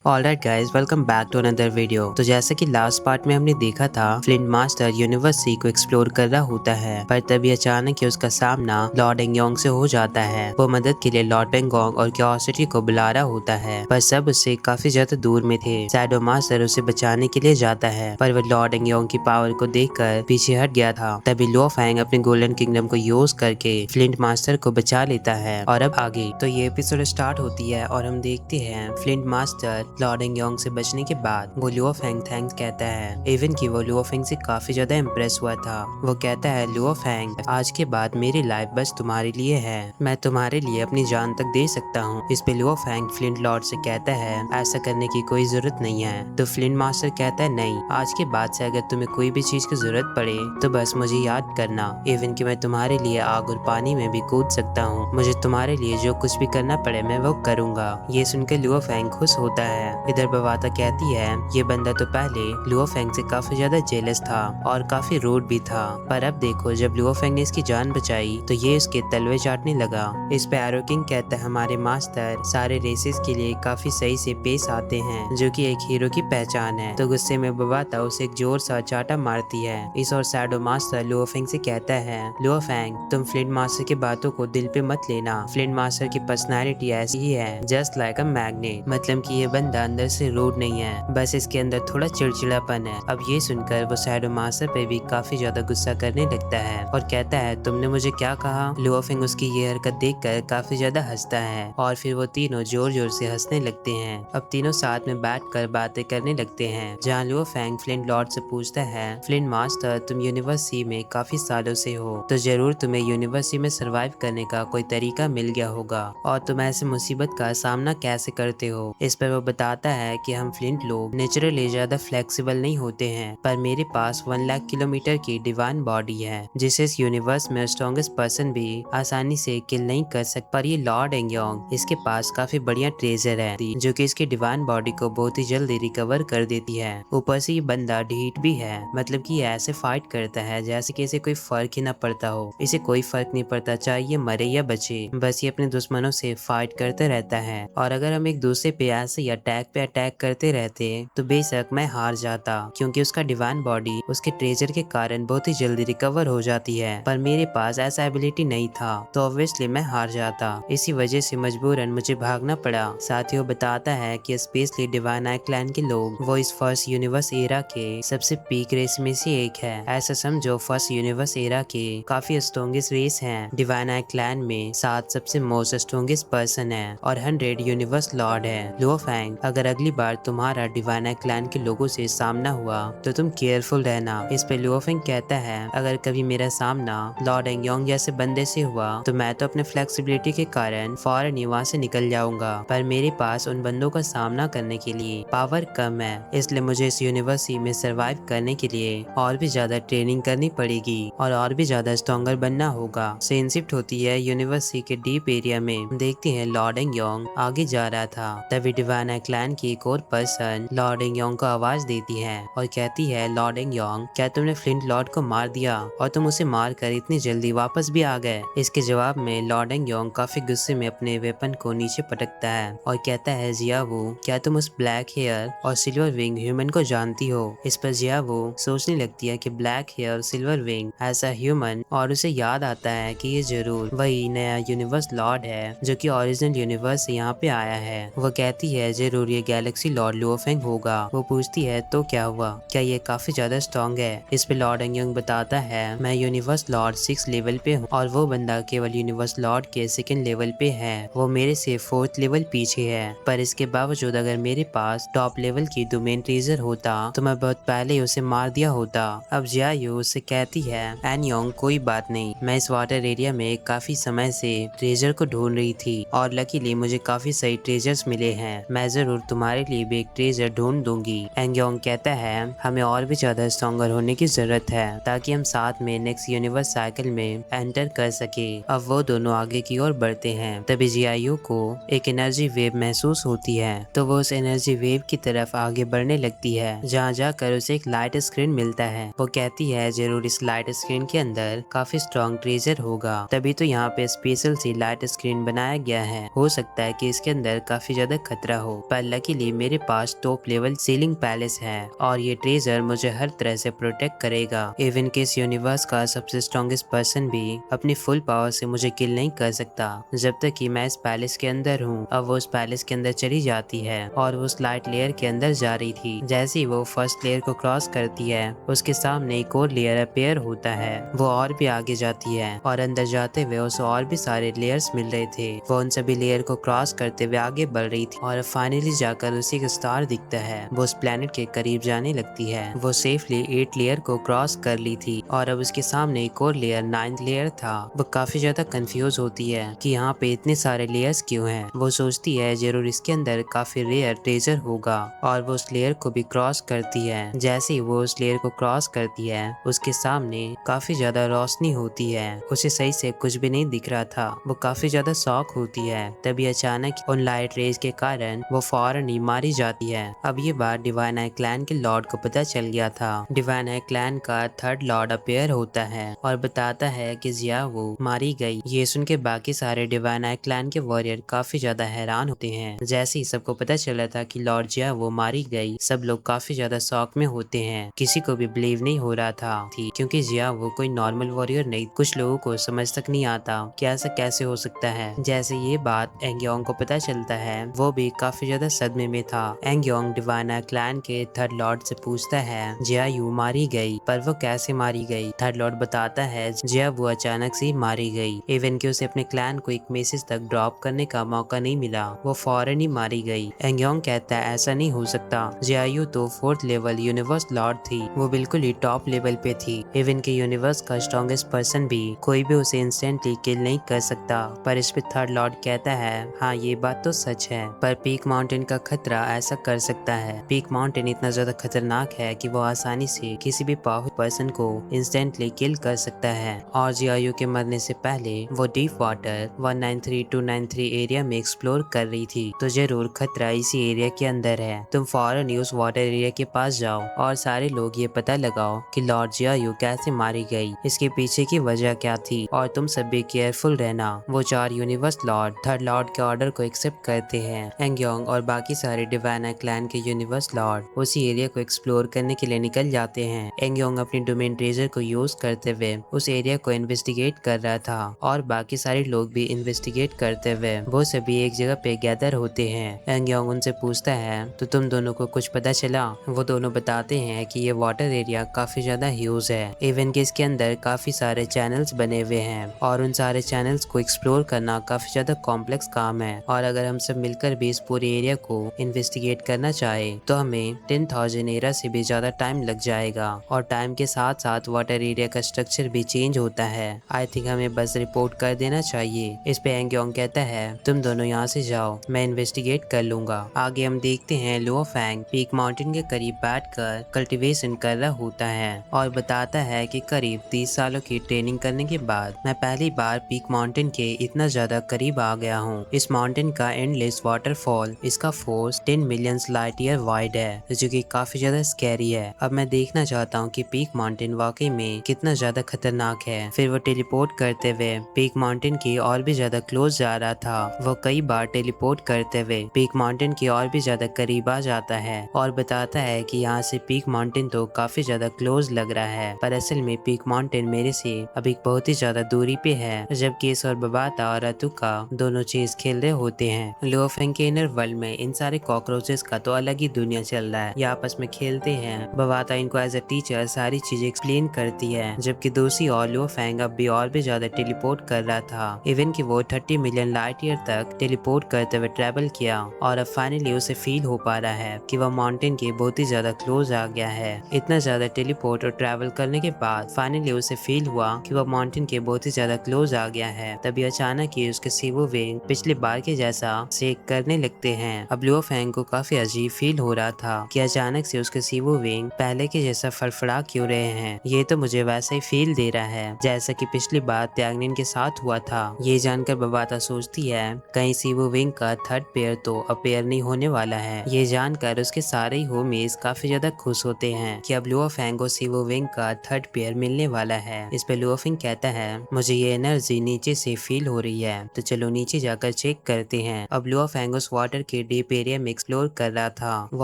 Alright guys, welcome back to another video. तो जैसे कि लास्ट पार्ट में हमने देखा था, फ्लिंट मास्टर यूनिवर्स सी को एक्सप्लोर कर रहा होता है, पर तभी अचानक ही उसका सामना लॉर्ड एंगयोंग से हो जाता है। वो मदद के लिए लॉर्ड बेंगोंग और क्यूरियोसिटी को बुला रहा होता है, पर सब उससे काफी ज्यादा दूर में थे। शैडो मास्टर उसे बचाने के लिए जाता है, पर वो लॉर्ड एंगयोंग की पावर को देखकर पीछे हट गया था। तभी लो फैंग अपने गोल्डन किंगडम को यूज करके फ्लिंट मास्टर को बचा लेता है। और अब आगे तो ये एपिसोड स्टार्ट होती है और हम देखते हैं फ्लिंट मास्टर लॉर्ड एंगयोंग से बचने के बाद वो लुओ फेंग थैंक्स कहता है। इवन कि वो लुओ फेंग से काफी ज्यादा इम्प्रेस हुआ था। वो कहता है, लुओ फेंग, आज के बाद मेरी लाइफ बस तुम्हारे लिए है, मैं तुम्हारे लिए अपनी जान तक दे सकता हूँ। इस पे लुओ फेंग फ्लिंट लॉर्ड से कहता है, ऐसा करने की कोई जरूरत नहीं है। तो फ्लिंट मास्टर कहता है, नहीं, आज के बाद से अगर तुम्हें कोई भी चीज की जरूरत पड़े तो बस मुझे याद करना। इवन कि मैं तुम्हारे लिए आग और पानी में भी कूद सकता हूँ। मुझे तुम्हारे लिए जो कुछ भी करना पड़े मैं वो करूंगा। ये सुनकर लुओ फेंग खुश होता है। इधर बवाता कहती है, ये बंदा तो पहले लुओ फेंग से काफी ज्यादा जेलस था और काफी रूड भी था, पर अब देखो जब लुओ फेंग ने इसकी जान बचाई तो ये उसके तलवे चाटने लगा। इस पे एरो किंग कहता है, हमारे मास्टर सारे रेसेस के लिए काफी सही से पेश आते हैं, जो कि एक हीरो की पहचान है। तो गुस्से में बवाता उसे एक जोर सा चाटा मारती है। इस और शैडो मास्टर लुओ फेंग से कहता है, लुओ फेंग, तुम फ्लिंट मास्टर की बातों को दिल पे मत लेना। फ्लिंट मास्टर की पर्सनैलिटी ऐसी ही है, जस्ट लाइक अ मैग्नेट। मतलब कि ये बंदा अंदर से रूड नहीं है, बस इसके अंदर थोड़ा चिड़चिड़ापन है। अब ये सुनकर वो शैडो मास्टर पे भी काफी ज्यादा गुस्सा करने लगता है और कहता है, तुमने मुझे क्या कहा? लुओ फेंग उसकी ये हरकत देखकर काफी ज्यादा हंसता है और फिर वो तीनों जोर जोर से हंसने लगते हैं। अब तीनों साथ में बैठकर बातें करने लगते हैं, जहाँ लुओ फेंग फ्लिंट लॉर्ड से पूछता है, फ्लिंट मास्टर, तुम यूनिवर्स सी में काफी सालों से हो, तो जरूर तुम्हें यूनिवर्स सी में सरवाइव करने का कोई तरीका मिल गया होगा, और तुम ऐसे मुसीबत का सामना कैसे करते हो? इस पर वो बताता है कि हम फ्लिंट लोग नेचुरली ज्यादा फ्लेक्सिबल नहीं होते हैं, पर मेरे पास 1 लाख किलोमीटर की डिवाइन बॉडी है, जिसे इस यूनिवर्स में स्ट्रॉन्गेस्ट पर्सन भी आसानी से किल नहीं कर सकता। पर ये लॉर्ड एंगयोंग, इसके पास काफी बढ़िया ट्रेजर है, जो कि इसकी डिवाइन बॉडी को बहुत ही जल्दी रिकवर कर देती है। ऊपर से ये बंदा ढीठ भी है, मतलब कि ये ऐसे फाइट करता है जैसे कि इसे कोई फर्क ही ना पड़ता हो। इसे कोई फर्क नहीं पड़ता चाहे ये मरे या बचे, बस ये अपने दुश्मनों से फाइट करता रहता है। और अगर हम एक दूसरे पे ऐसे ही अटैक पे अटैक करते रहते तो बेशक मैं हार जाता, क्योंकि उसका डिवाइन बॉडी उसके ट्रेजर के कारण बहुत ही जल्दी रिकवर हो जाती है, पर मेरे पास ऐसा एबिलिटी नहीं था, तो ऑब्वियसली मैं हार जाता। इसी वजह से मजबूरन मुझे भागना पड़ा। साथ ही वो बताता है कि स्पेशली डिवाइन आई क्लैन के लोग वो इस फर्स्ट यूनिवर्स एरा के सबसे पीक रेस में से एक है। ऐसा समझो फर्स्ट यूनिवर्स एरा के काफी स्ट्रॉन्गेस्ट रेस हैं। डिवाइन आई क्लैन में 7 सबसे मोस्ट स्ट्रॉन्गेस्ट पर्सन है और 100 यूनिवर्स लॉर्ड है। लुओ फेंग, अगर अगली बार तुम्हारा डिवाइन आई क्लैन के लोगों से सामना हुआ तो तुम केयरफुल रहना। इस पे लुओ फेंग कहता है, अगर कभी मेरा सामना लॉर्ड एंगयोंग जैसे बंदे से हुआ तो मैं तो अपने फ्लेक्सिबिलिटी के कारण फौरन वहां से निकल जाऊंगा, पर मेरे पास उन बंदों का सामना करने के लिए पावर कम है, इसलिए मुझे इस यूनिवर्सिटी में सरवाइव करने के लिए और भी ज्यादा ट्रेनिंग करनी पड़ेगी और भी ज्यादा स्ट्रॉन्गर बनना होगा। सीन शिफ्ट होती है यूनिवर्सिटी के डीप एरिया में। देखते हैं लॉर्ड एंगयोंग आगे जा रहा था, तभी डिवाइन आई क्लैन की एक और पर्सन लॉर्ड एंगयोंग को आवाज देती है और कहती है, लॉर्ड एंगयोंग, क्या तुमने फ्लिंट लॉर्ड को मार दिया और तुम उसे मार कर इतनी जल्दी वापस भी आ गए? इसके जवाब में लॉर्ड एंगयोंग काफी गुस्से में अपने वेपन को नीचे पटकता है और कहता है, जियावू, क्या तुम उस ब्लैक हेयर और सिल्वर विंग ह्यूमन को जानती हो? इस पर जियावू सोचने लगती है कि ब्लैक हेयर सिल्वर विंग ऐसा ह्यूमन, और उसे याद आता है कि ये जरूर वही नया यूनिवर्स लॉर्ड है जो कि ओरिजिनल यूनिवर्स से यहाँ पे आया है। वो कहती है, जरूर ये गैलेक्सी लॉर्ड लुओ फेंग होगा। वो पूछती है, तो क्या हुआ, क्या ये काफी ज्यादा स्ट्रॉन्ग है? इस पे लॉर्ड एंगयोंग बताता है, मैं यूनिवर्स लॉर्ड 6 लेवल पे हूँ और वो बंदा केवल यूनिवर्स लॉर्ड के 2nd लेवल पे है। वो मेरे से 4th लेवल पीछे है, पर इसके बावजूद अगर मेरे पास टॉप लेवल की डोमेन ट्रेजर होता तो मैं बहुत पहले ही उसे मार दिया होता। अब जियायू उससे कहती है, एनयोंग, कोई बात नहीं, मैं इस वाटर एरिया में काफी समय से ट्रेजर को ढूंढ रही थी और लकीली मुझे काफी सही ट्रेजर्स मिले हैं। मैं जरूर तुम्हारे लिए भी एक ट्रेजर ढूंढ दूंगी। एंगयोंग कहता है, हमें और भी ज्यादा स्ट्रॉन्गर होने की जरूरत है ताकि हम साथ में नेक्स्ट यूनिवर्स साइकिल में एंटर कर सके। अब वो दोनों आगे की ओर बढ़ते हैं। तभी जियायू को एक एनर्जी वेव महसूस होती है, तो वो उस एनर्जी वेव की तरफ आगे बढ़ने लगती है, जहाँ जाकर उसे एक लाइट स्क्रीन मिलता है। वो कहती है, जरूर इस लाइट स्क्रीन के अंदर काफी स्ट्रॉन्ग ट्रेजर होगा, तभी तो यहाँ पे स्पेशल सी लाइट स्क्रीन बनाया गया है। हो सकता है कि इसके अंदर काफी ज्यादा खतरा हो, पर पर लकीली मेरे पास टॉप लेवल सीलिंग पैलेस है और ये ट्रेजर मुझे हर तरह से प्रोटेक्ट करेगा। इवन के इस यूनिवर्स का सबसे स्ट्रॉन्गेस्ट पर्सन भी अपनी फुल पावर से मुझे किल नहीं कर सकता जब तक कि मैं इस पैलेस के अंदर हूँ। अब वो उस पैलेस के अंदर चली जाती है और वो उस लाइट लेयर के अंदर जा रही थी। जैसे ही वो फर्स्ट लेयर को क्रॉस करती है उसके सामने एक और लेयर अपेयर होता है। वो और भी आगे जाती है और अंदर जाते हुए उसे और भी सारे लेयर्स मिल रहे थे। वो उन सभी लेयर को क्रॉस करते हुए आगे बढ़ रही थी और फाइनली जाकर उसे एक स्टार दिखता है। वो उस प्लेनेट के करीब जाने लगती है। वो सेफली 8 लेयर को क्रॉस कर ली थी और अब उसके सामने एक और लेयर 9th लेयर था। वो काफी ज्यादा कंफ्यूज होती है कि यहाँ पे इतने सारे लेयर्स क्यों हैं। वो सोचती है जरूर इसके अंदर काफी रेयर ट्रेजर होगा और वो उस लेयर को भी क्रॉस करती है। जैसे ही वो उस लेयर को क्रॉस करती है उसके सामने काफी ज्यादा रोशनी होती है। उसे सही से कुछ भी नहीं दिख रहा था। वो काफी ज्यादा शॉक होती है। तभी अचानक उन लाइट रेज के कारण वो फौरन ही मारी जाती है। अब ये बात डिवाइन आई क्लैन के लॉर्ड को पता चल गया था। डिवाइन आई क्लैन का थर्ड लॉर्ड अपेयर होता है और बताता है कि जिया वो मारी गई। ये सुन के बाकी सारे डिवाइन आई क्लैन के वॉरियर काफी ज्यादा हैरान होते हैं। जैसे ही सबको पता चला था कि लॉर्ड जिया वो मारी गई सब लोग काफी ज्यादा शॉक में होते हैं। किसी को भी बिलीव नहीं हो रहा था क्योंकि जिया वो कोई नॉर्मल वॉरियर नहीं। कुछ लोगों को समझ तक नहीं आता कि ऐसा कैसे हो सकता है। जैसे ये बात एंग्योंग को पता चलता है वो भी काफी ज्यादा सदमे में था। एंग्योंग डिवाइन आई क्लैन के थर्ड लॉर्ड से पूछता है जिया यू मारी गई, पर वो कैसे मारी गई। थर्ड लॉर्ड बताता है जिया वो अचानक से मारी गई। इवन कि उसे अपने क्लैन को एक मैसेज तक ड्रॉप करने का मौका नहीं मिला, वो फौरन ही मारी गई। एंग्योंग कहता है ऐसा नहीं हो सकता, जियायू तो 4th लेवल यूनिवर्स लॉर्ड थी, वो बिल्कुल ही टॉप लेवल पे थी। इवन के यूनिवर्स का स्ट्रॉन्गेस्ट पर्सन भी कोई भी उसे इंस्टेंटली किल नहीं कर सकता। पर इस पे थर्ड लॉर्ड कहता है हाँ ये बात तो सच है, पर पीक माउंटेन का खतरा ऐसा कर सकता है। पीक माउंटेन इतना ज्यादा खतरनाक है कि वो आसानी से किसी भी पावरफुल पर्सन को इंस्टेंटली किल कर सकता है। और जियायू के मरने से पहले वो डीप वाटर 193-293 एरिया में एक्सप्लोर कर रही थी, तो जरूर खतरा इसी एरिया के अंदर है। तुम फौरन उस वाटर एरिया के पास जाओ और सारे लोग ये पता लगाओ कि लॉर्ड जियायू कैसे मारी गई, इसके पीछे की वजह क्या थी, और तुम सब भी केयरफुल रहना। वो 4 यूनिवर्स लॉर्ड थर्ड लॉर्ड के ऑर्डर को एक्सेप्ट करते हैं। एंग्योंग और बाकी सारे डिवाइन आई क्लैन के यूनिवर्स लॉर्ड उसी एरिया को एक्सप्लोर करने के लिए निकल जाते हैं। एंग्योंग अपनी डोमेन ट्रेजर को यूज करते हुए उस एरिया को इन्वेस्टिगेट कर रहा था और बाकी सारे लोग भी इन्वेस्टिगेट करते हुए वो सभी एक जगह पे गैदर होते हैं। एंग्योंग उनसे पूछता है तो तुम दोनों को कुछ पता चला। वो दोनों बताते हैं कि ये वाटर एरिया काफी ज्यादा ह्यूज है। इवन के इसके अंदर काफी सारे चैनल्स बने हुए हैं और उन सारे चैनल्स को एक्सप्लोर करना काफी ज्यादा कॉम्प्लेक्स काम है। और अगर हम सब मिलकर भी इस पूरे एरिया को इन्वेस्टिगेट करना चाहे तो हमें 10,000 एरा से भी ज्यादा टाइम लग जाएगा। और टाइम के साथ साथ वाटर एरिया का स्ट्रक्चर भी चेंज होता है। आई थिंक हमें बस रिपोर्ट कर देना चाहिए। इस पे एंग्योंग कहता है तुम दोनों यहाँ से जाओ, मैं इन्वेस्टिगेट कर लूंगा। आगे हम देखते हैं लुओ फैंग पीक माउंटेन के करीब बैठकर कल्टीवेशन कर रहा होता है और बताता है कि करीब 30 सालों की ट्रेनिंग करने के बाद मैं पहली बार पीक माउंटेन के इतना ज्यादा करीब आ गया हूँ। इस माउंटेन का एंडलेस वाटरफॉल, इसका force 10 million light year wide है, जो कि काफी ज्यादा स्कैरी है। अब मैं देखना चाहता हूँ कि पीक माउंटेन वाकई में कितना ज्यादा खतरनाक है। फिर वो टेलीपोर्ट करते हुए पीक माउंटेन की और भी ज्यादा क्लोज जा रहा था। वो कई बार टेलीपोर्ट करते हुए पीक माउंटेन की और भी ज्यादा करीब आ जाता है और बताता है कि यहाँ से पीक माउंटेन तो काफी ज्यादा क्लोज लग रहा है, पर असल में पीक माउंटेन मेरे से अभी बहुत ही ज्यादा दूरी पे है। जब केस और बबाता और अतुका दोनों चीज खेल रहे होते हैं। लुओ फेंग के इनर वर्ल्ड में इन सारे कॉकरोचेस का तो अलग ही दुनिया चल रहा है। ये आपस में खेलते हैं। बबाता इनको एज अ टीचर सारी चीजें एक्सप्लेन करती है, जबकि दूसरी ओर लुओ फेंग अब भी और भी ज्यादा टेलीपोर्ट कर रहा था। इवन कि वो 30 मिलियन लाइट ईयर तक टेलीपोर्ट करते हुए ट्रेवल किया और अब फाइनली उसे फील हो पा रहा है कि वह माउंटेन के बहुत ही ज्यादा क्लोज आ गया है। इतना ज्यादा टेलीपोर्ट और ट्रैवल करने के बाद फाइनली उसे फील हुआ कि वह माउंटेन के बहुत ही ज्यादा क्लोज आ गया है। तभी अचानक ही उसके सीवो विंग पिछले बार के जैसा शेक करने लगते हैं। अब लुओ फेंग को काफी अजीब फील हो रहा था कि अचानक से उसके सीवो विंग पहले के जैसा फड़फड़ा क्यों रहे हैं। ये तो मुझे वैसा ही फील दे रहा है जैसा कि पिछली बार त्यागनिन के साथ हुआ था। ये जानकर बबाता सोचती है कहीं सीवो विंग का थर्ड पेयर तो अपेयर नहीं होने वाला है। ये जानकर उसके सारे ही होमीज काफी ज्यादा खुश होते हैं कि अब लुओ फेंग को सीवो विंग का थर्ड पेयर मिलने वाला है। इस पे लुओ फेंग कहता है मुझे ये एनर्जी नीचे से फील हो रही है, तो चलो नीचे जाकर चेक करते हैं। अब लुओ फेंग उस वाटर के के डीप एरिया में एक्सप्लोर कर रहा था। वो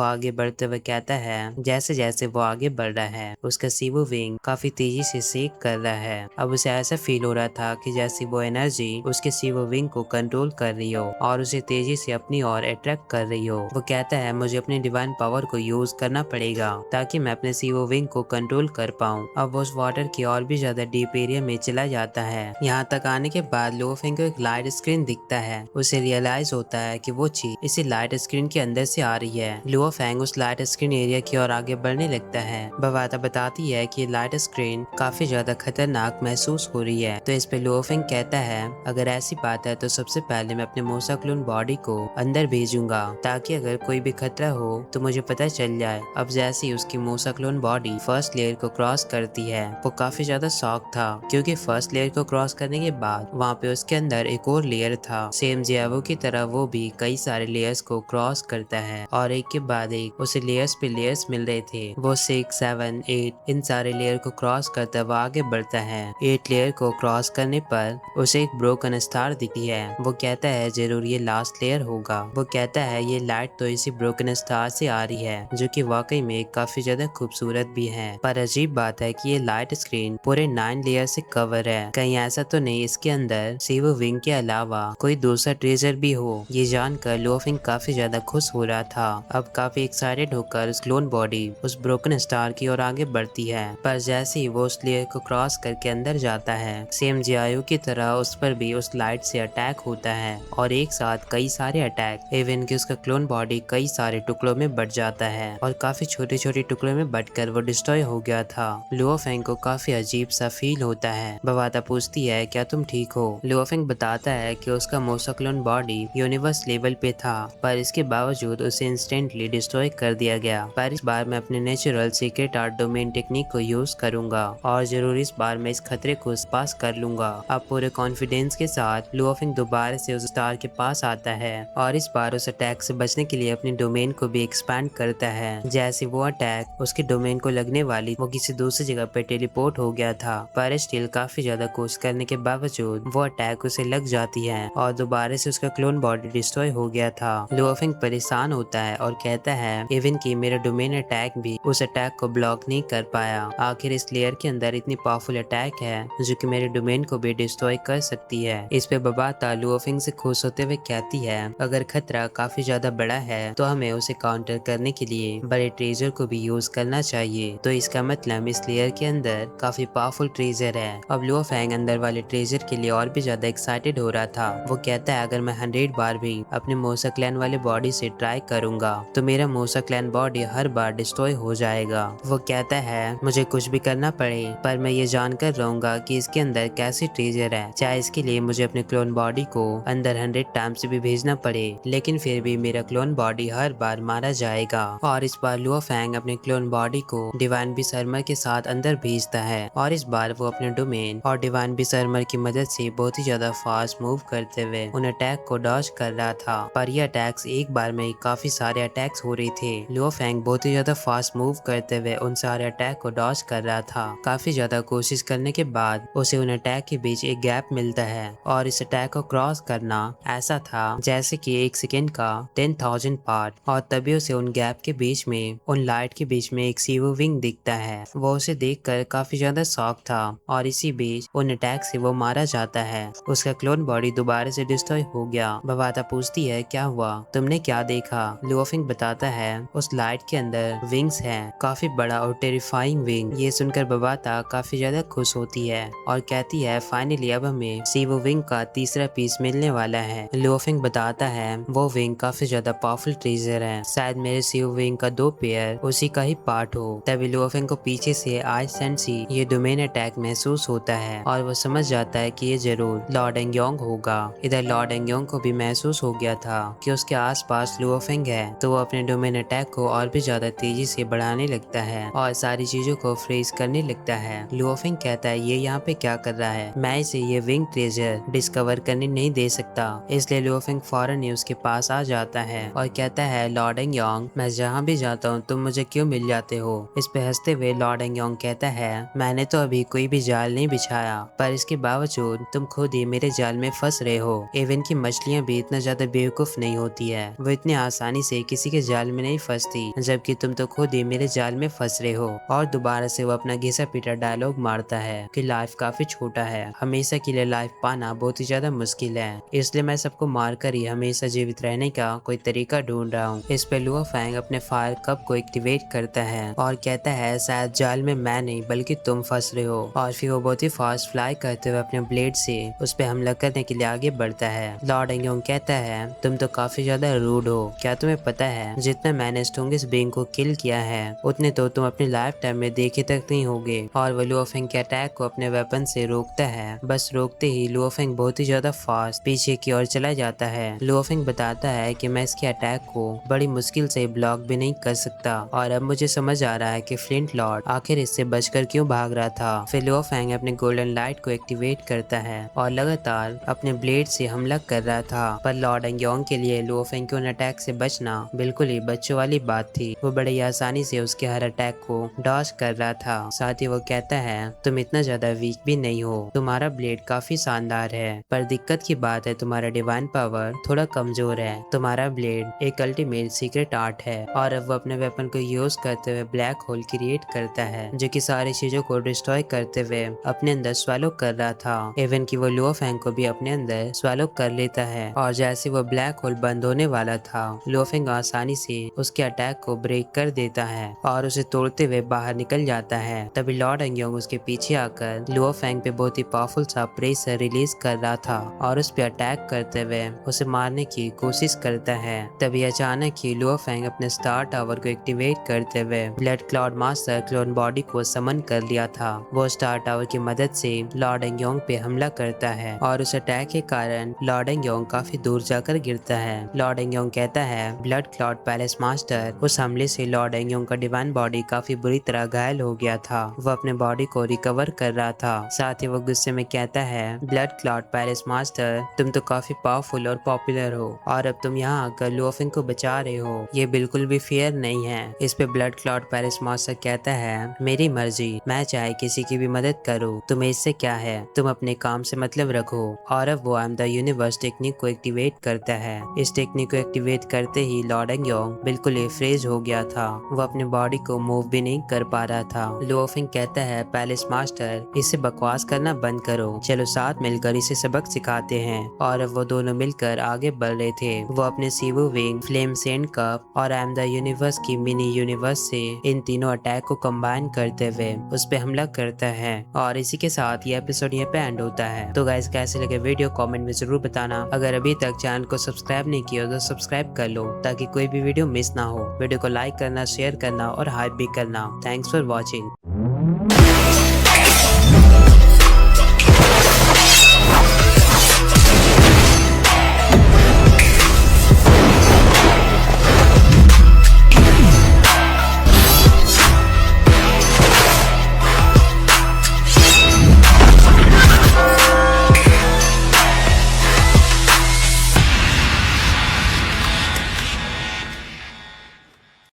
आगे बढ़ते हुए कहता है जैसे जैसे वो आगे बढ़ रहा है उसका सीवो विंग काफी तेजी से सेक कर रहा है। अब उसे ऐसा फील हो रहा था कि जैसे वो एनर्जी उसके सीवो विंग को कंट्रोल कर रही हो और उसे तेजी से अपनी ओर अट्रैक्ट कर रही हो। वो कहता है मुझे अपनी डिवाइन पावर को यूज करना पड़ेगा ताकि मैं अपने सीवो विंग को कंट्रोल कर पाऊँ। अब वो उस वाटर की और भी ज्यादा डीप एरिया में चला जाता है। यहाँ तक आने के बाद लुओफेंग को एक लाइट स्क्रीन दिखता है। उसे रियलाइज होता है कि वो चीज इसी लाइट स्क्रीन के अंदर से आ रही है। लुओफेंग उस लाइट स्क्रीन एरिया की ओर आगे बढ़ने लगता है। बवाता बताती है कि लाइट स्क्रीन काफी ज्यादा खतरनाक महसूस हो रही है। तो इस पे लुओफेंग कहता है अगर ऐसी बात है तो सबसे पहले मैं अपने मोसा क्लोन बॉडी को अंदर भेजूंगा ताकि अगर कोई भी खतरा हो तो मुझे पता चल जाए। अब जैसे ही उसकी मोसा क्लोन बॉडी फर्स्ट लेयर को क्रॉस करती है वो काफी ज्यादा शॉक था क्योंकि फर्स्ट लेयर को क्रॉस करने के बाद वहाँ पे उसके अंदर एक और लेयर था। सेम जियावो की तरह वो भी कई सारे लेयर्स को क्रॉस करता है और एक के बाद एक उसे लेयर्स पे लेयर्स मिल रहे थे। वो 6, 7, 8 इन सारे लेयर को क्रॉस करता हुआ आगे बढ़ता है। 8 लेयर को क्रॉस करने पर उसे एक ब्रोकन स्टार दिखती है। वो कहता है जरूर ये लास्ट लेयर होगा। वो कहता है ये लाइट तो इसी ब्रोकन स्टार से आ रही है जो कि वाकई में काफी ज्यादा खूबसूरत भी है। पर अजीब बात है कि ये लाइट स्क्रीन पूरे 9 लेयर से कवर है। कहीं ऐसा तो नहीं इसके अंदर सीवो विंग के अलावा कोई दूसरा ट्रेजर भी हो। ये जानकर लुओफेंग काफी ज्यादा खुश हो रहा था। अब काफी एक्साइटेड होकर उस क्लोन बॉडी उस ब्रोकन स्टार की ओर आगे बढ़ती है। पर जैसे ही वो उस लेयर को क्रॉस करके अंदर जाता है सेम जियायो की तरह उस पर भी उस लाइट से अटैक होता है और एक साथ कई सारे अटैक इवन कि उसका क्लोन बॉडी कई सारे टुकड़ों में बट जाता है और काफी छोटे छोटे टुकड़ों में बटकर वो डिस्ट्रॉय हो गया था। लुओफेंग को काफी अजीब सा फील होता है। बवाता पूछती है क्या तुम ठीक हो? लुओफेंग बताता है कि उसका मोसा क्लोन बॉडी यूनिवर्स लेवल पे था पर इसके बावजूद उसे इंस्टेंटली डिस्ट्रॉय कर दिया गया। पर इस बार मैं अपने natural secret art domain technique को यूज करूंगा और जरूर इस बार मैं इस खतरे को पास कर लूंगा। अब पूरे कॉन्फिडेंस के साथ लुओफेंग दोबारा से उस स्टार के पास आता है और इस बार उस अटैक से बचने के लिए अपने डोमेन को भी एक्सपैंड करता है। जैसे वो अटैक उसके डोमेन को लगने वाली वो किसी दूसरी जगह पे टेलीपोर्ट हो गया था पर स्टिल काफी ज्यादा कोशिश करने के बावजूद वो अटैक उसे लग जाती है और दोबारा से उसका क्लोन बॉडी डिस्ट्रॉय हो गया था। लुओफेंग परेशान होता है और कहता है इवन कि मेरा डोमेन अटैक भी उस अटैक को ब्लॉक नहीं कर पाया। आखिर इस लेयर के अंदर इतनी पावरफुल अटैक है जो कि मेरे डोमेन को भी डिस्ट्रॉय कर सकती है। इस पे बबाता लुओफेंग से खुश होते हुए कहती है अगर खतरा काफी ज्यादा बड़ा है तो हमें उसे काउंटर करने के लिए बड़े ट्रेजर को भी यूज करना चाहिए। तो इसका मतलब इस लेयर के अंदर काफी पावरफुल ट्रेजर है। अब लुओफेंग अंदर वाले ट्रेजर के लिए और भी ज्यादा एक्साइटेड हो रहा था। वो कहता है अगर मैं 100 बार भी अपने मोसा क्लैन वाले बॉडी से ट्राई करूंगा तो मेरा मोसा क्लैन बॉडी हर बार डिस्ट्रॉय हो जाएगा। वो कहता है मुझे कुछ भी करना पड़े पर मैं ये जानकर रहूंगा कि इसके अंदर कैसी ट्रेजर है, चाहे इसके लिए मुझे अपने क्लोन बॉडी को अंदर 100 टाइम्स भी भेजना पड़े लेकिन फिर भी मेरा क्लोन बॉडी हर बार मारा जाएगा। और इस बार लुओफेंग अपने क्लोन बॉडी को डिवाइन बिसर्मर के साथ अंदर भेजता है और इस बार वो अपने डोमेन और डिवाइन बिसर्मर की मदद से बहुत ही ज्यादा फास्ट मूव करते हुए उन अटैक को डॉज कर रहा था। पर ये अटैक्स एक बार में ही काफी सारे अटैक्स हो रहे थे। लुओफेंग बहुत ही ज्यादा फास्ट मूव करते हुए उन सारे अटैक को डॉज कर रहा था। काफी ज्यादा कोशिश करने के बाद उसे उन अटैक के बीच एक गैप मिलता है और इस अटैक को क्रॉस करना ऐसा था जैसे कि 1 सेकेंड का 10,000 पार्ट और तभी उसे उन गैप के बीच में उन लाइट के बीच में एक सीवो विंग दिखता है। वो उसे देखकर काफी ज्यादा शॉक था और इसी बीच उन अटैक से वो मारा जाता है। उसका क्लोन बॉडी दोबारा से डिस्ट्रॉय हो गया। बवाता पूछती है क्या हुआ, तुमने क्या देखा? लुओफेंग बताता है उस लाइट के अंदर विंग्स हैं, काफी बड़ा और टेरिफाइंग विंग। ये सुनकर बवाता काफी ज्यादा खुश होती है और कहती है फाइनली अब हमें सीवो विंग का तीसरा पीस मिलने वाला है। लुओफेंग बताता है वो विंग काफी ज्यादा पावरफुल ट्रेजर है, शायद मेरे सीवो विंग का 2 पेयर उसी का ही पार्ट हो। तभी लुओफेंग को पीछे से आज सेंसी ये डोमेन अटैक महसूस होता है और वो समझ जाता है कि ये जरूर लॉर्ड एंग्योंग होगा। इधर लॉर्ड एंग्योंग को भी महसूस हो गया था कि उसके आसपास लुओफेंग है तो वो अपने डोमेन अटैक को और भी ज्यादा तेजी से बढ़ाने लगता है और सारी चीजों को फ्रीज करने लगता है। लुओफेंग कहता है ये यहाँ पे क्या कर रहा है, मैं इसे ये विंग ट्रेजर डिस्कवर करने नहीं दे सकता। इसलिए लुओफेंग फौरन ही उसके पास आ जाता है और कहता है लॉर्ड एंग्योंग मैं जहाँ भी जाता हूँ तुम मुझे क्यों मिल जाते हो? इस पे हंसते हुए लॉर्ड एंग्योंग कहता है मैंने तो अभी कोई भी जाल नहीं बिछाया पर इसके बावजूद तुम खुद ही मेरे जाल में फंस रहे हो। इवन की मछलियाँ भी इतना ज्यादा बेवकूफ नहीं होती है। वो इतनी आसानी से किसी के जाल में नहीं फंसती, जबकि तुम तो खुद ही मेरे जाल में फंस रहे हो। और दोबारा से वो अपना घिसा पीटा डायलॉग मारता है कि लाइफ काफी छोटा है, हमेशा के लिए लाइफ पाना बहुत ही ज्यादा मुश्किल है, इसलिए मैं सबको मारकर ही हमेशा जीवित रहने का कोई तरीका ढूंढ रहा हूँ। इस पे लुओ फेंग अपने फायर कप को एक्टिवेट करता है और कहता है शायद जाल में मैं नहीं बल्कि तुम फंस रहे हो। और फिर वो बहुत ही फास्ट फ्लाई करते हुए अपने ब्लेड से उस पे हमला करने के लिए आगे बढ़ता है। लॉर्ड एंगयोंग कहता है तुम तो काफी ज्यादा रूड हो, क्या तुम्हें पता है जितना मैंने स्ट्रॉन्गेस्ट बीइंग को किल किया है उतने तो तुम अपनी लाइफ टाइम में देखे तक नहीं होगे। और वो लुओ फेंग के अटैक को अपने वेपन से रोकता है। बस रोकते ही लुओ फेंग बहुत ही ज्यादा फास्ट पीछे की ओर चला जाता है। लुओ फेंग बताता है कि मैं इसके अटैक को बड़ी मुश्किल से ब्लॉक भी नहीं कर सकता और अब मुझे समझ आ रहा है कि फ्लिंट लॉर्ड आखिर इससे बचकर क्यों भाग रहा था। फिर लुओ फेंग अपने गोल्डन लाइट को एक्टिवेट करता है और लगातार अपने ब्लेड से हमला कर रहा था, पर लॉर्ड एंग्योंग के लिए लुओ फेंग के उन अटैक से बचना बिल्कुल ही बच्चों वाली बात थी। वो बड़े आसानी से उसके हर अटैक को डॉज कर रहा था। साथ ही वो कहता है तुम इतना ज्यादा वीक भी नहीं हो, तुम्हारा ब्लेड काफी शानदार है, पर दिक्कत की बात है तुम्हारा डिवाइन पावर थोड़ा कमजोर है। तुम्हारा ब्लेड एक अल्टीमेट सीक्रेट आर्ट है। और अब वो अपने वेपन को यूज करते हुए ब्लैक होल क्रिएट करता है जो कि सारी चीजों को डिस्ट्रॉय करते हुए अपने अंदर स्वैलो कर रहा था। इवन कि वो लुओ फेंग को भी अपने अंदर स्वैलो कर लेता है। और जैसे वो ब्लैक होल बंद होने वाला था, लुओ फेंग आसानी से उसके अटैक को ब्रेक कर देता है और उसे तोड़ते हुए बाहर निकल जाता है। तभी लॉर्ड एंग्योंग उसके पीछे आकर लुओ फेंग पे बहुत ही पावरफुल सा प्रेशर रिलीज कर रहा था और उस पे अटैक करते हुए उसे मारने की कोशिश करता है। तभी अचानक ही लुओ फेंग अपने स्टार टावर को एक्टिवेट करते हुए blood cloud master clone body को समन कर लिया था। वो स्टार टावर की मदद से लॉर्ड एंग्योंग पे हमला करता है और उस अटैक के कारण लॉर्ड एंग्योंग काफी दूर जाकर गिरता है। लॉर्ड एंग्योंग कहता है ब्लड क्लाउड पैलेस मास्टर उस हमले से लॉर्ड एंग्योंग का डिवाइन बॉडी काफी बुरी तरह घायल हो गया था। वो अपने बॉडी को रिकवर कर रहा था। साथ ही वो गुस्से में कहता है ब्लड क्लाउड पैलेस मास्टर तुम तो काफी पावरफुल और पॉपुलर हो और अब तुम यहाँ आकर लुओ फेंग को बचा रहे हो, ये बिल्कुल भी फेयर नहीं है। इस पे ब्लड क्लाउड पैलेस मास्टर कहता है मेरी मर्जी, मैं चाहे किसी की भी मदद करूँ, तुम्हें इससे क्या है, तुम अपने काम से मतलब रखो। और अब वो I am the universe technique को एक्टिवेट करता है। इस टेक्निक को एक्टिवेट करते ही लॉर्ड एंग्योंग बिल्कुल ही फ्रीज हो गया था। वो अपने बॉडी को मूव भी नहीं कर पा रहा था। लुओ फेंग कहता है पैलेस मास्टर इसे बकवास करना बंद करो, चलो साथ मिलकर इसे सबक सिखाते हैं। और अब वो दोनों मिलकर आगे बढ़ रहे थे। वो अपने सीवो विंग, फ्लेम सेंड कप और आई एम द यूनिवर्स की मिनी यूनिवर्स से इन तीनों अटैक को कंबाइन करते हुए उस पे हमला करता है। और इसी के साथ ये एपिसोड यहाँ पे एंड होता है। तो गाइस कैसे लगे वीडियो कमेंट में जरूर बताना। अगर अभी तक चैनल को सब्सक्राइब नहीं किया तो सब्सक्राइब कर लो ताकि कोई भी वीडियो मिस ना हो। वीडियो को लाइक करना, शेयर करना और हाइप भी करना। Thanks for watching.